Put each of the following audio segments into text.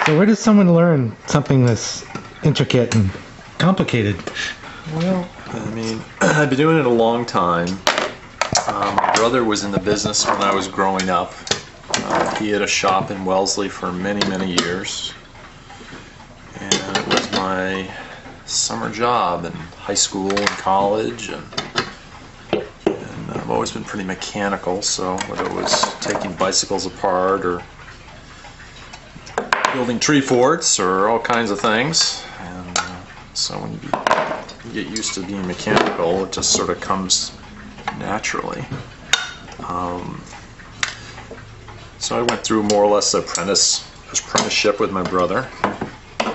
So where does someone learn something this intricate and complicated? Well, I mean, I've been doing it a long time. My brother was in the business when I was growing up. He had a shop in Wellesley for many, many years. And it was my summer job in high school and college. And I've always been pretty mechanical, so whether it was taking bicycles apart or building tree forts or all kinds of things. And so when you get used to being mechanical, it just sort of comes naturally. So I went through more or less apprenticeship with my brother. And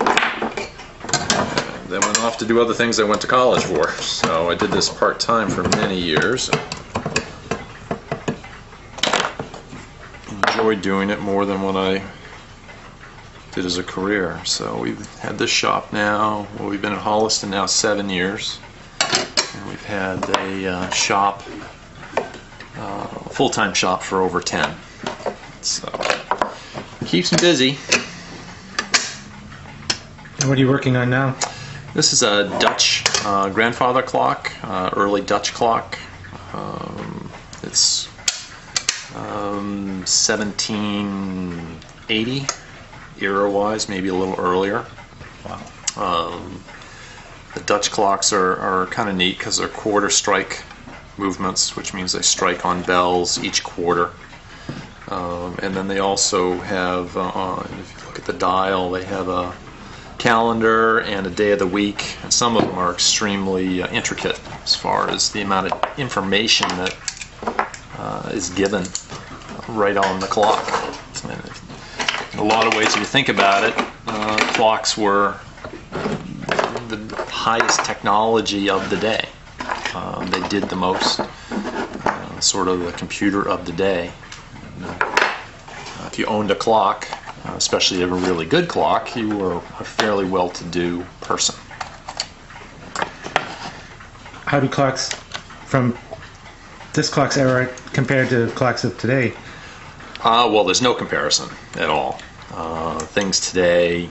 then went off to do other things I went to college for. So I did this part-time for many years. Enjoyed doing it more than what I did as a career. So we've had this shop now, well, we've been in Holliston now 7 years. And we've had a shop, full-time shop for over 10. So keeps me busy. And what are you working on now? This is a Dutch grandfather clock, early Dutch clock. It's 1780 era-wise, maybe a little earlier. Wow. The Dutch clocks are kind of neat because they're quarter strike movements, which means they strike on bells each quarter. And then they also have, if you look at the dial, they have a calendar and a day of the week, and some of them are extremely intricate as far as the amount of information that is given right on the clock. In a lot of ways, if you think about it, clocks were the highest technology of the day. They did the most, sort of the computer of the day. If you owned a clock, especially a really good clock, you were a fairly well-to-do person. How do clocks from this clock's era compare to clocks of today? Well, there's no comparison at all. Things today,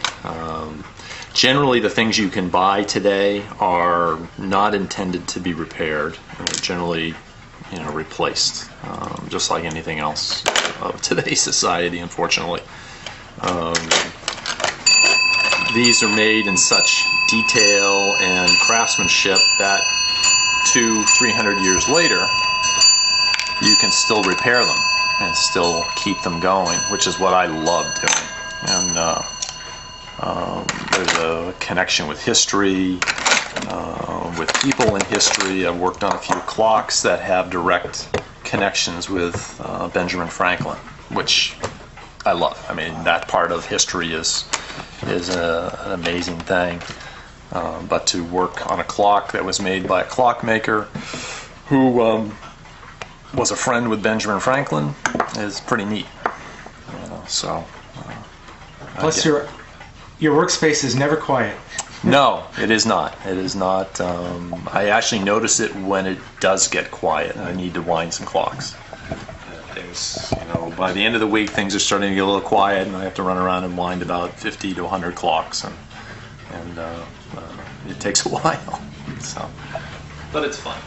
generally the things you can buy today are not intended to be repaired. They're generally, replaced, just like anything else of today's society, unfortunately. These are made in such detail and craftsmanship that 200-300 years later, you can still repair them and still keep them going, which is what I love doing. And there's a connection with history, with people in history. I've worked on a few clocks that have direct connections with Benjamin Franklin, which I love. I mean, that part of history is an amazing thing. But to work on a clock that was made by a clockmaker who was a friend with Benjamin Franklin is pretty neat. Plus, your workspace is never quiet. No, it is not. It is not. I actually notice it when it does get quiet and I need to wind some clocks. Things, by the end of the week, things are starting to get a little quiet, and I have to run around and wind about 50 to 100 clocks, and it takes a while. So, but it's fun.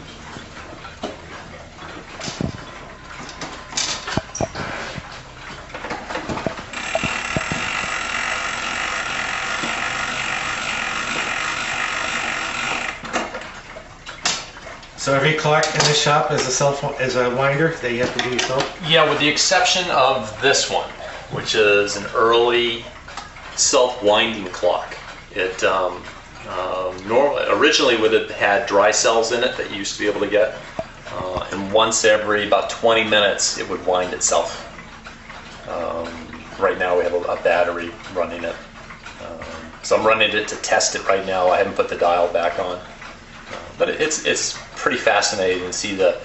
So every clock in this shop is a winder that you have to do yourself? Yeah, with the exception of this one, which is an early self-winding clock. It originally would have had dry cells in it that you used to be able to get, and once every about 20 minutes it would wind itself. Right now we have a battery running it, so I'm running it to test it right now. I haven't put the dial back on. But it's pretty fascinating to see the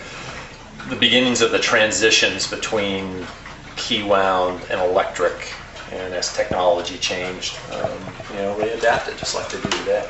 beginnings of the transitions between key wound and electric, and as technology changed, we adapted just like they do today.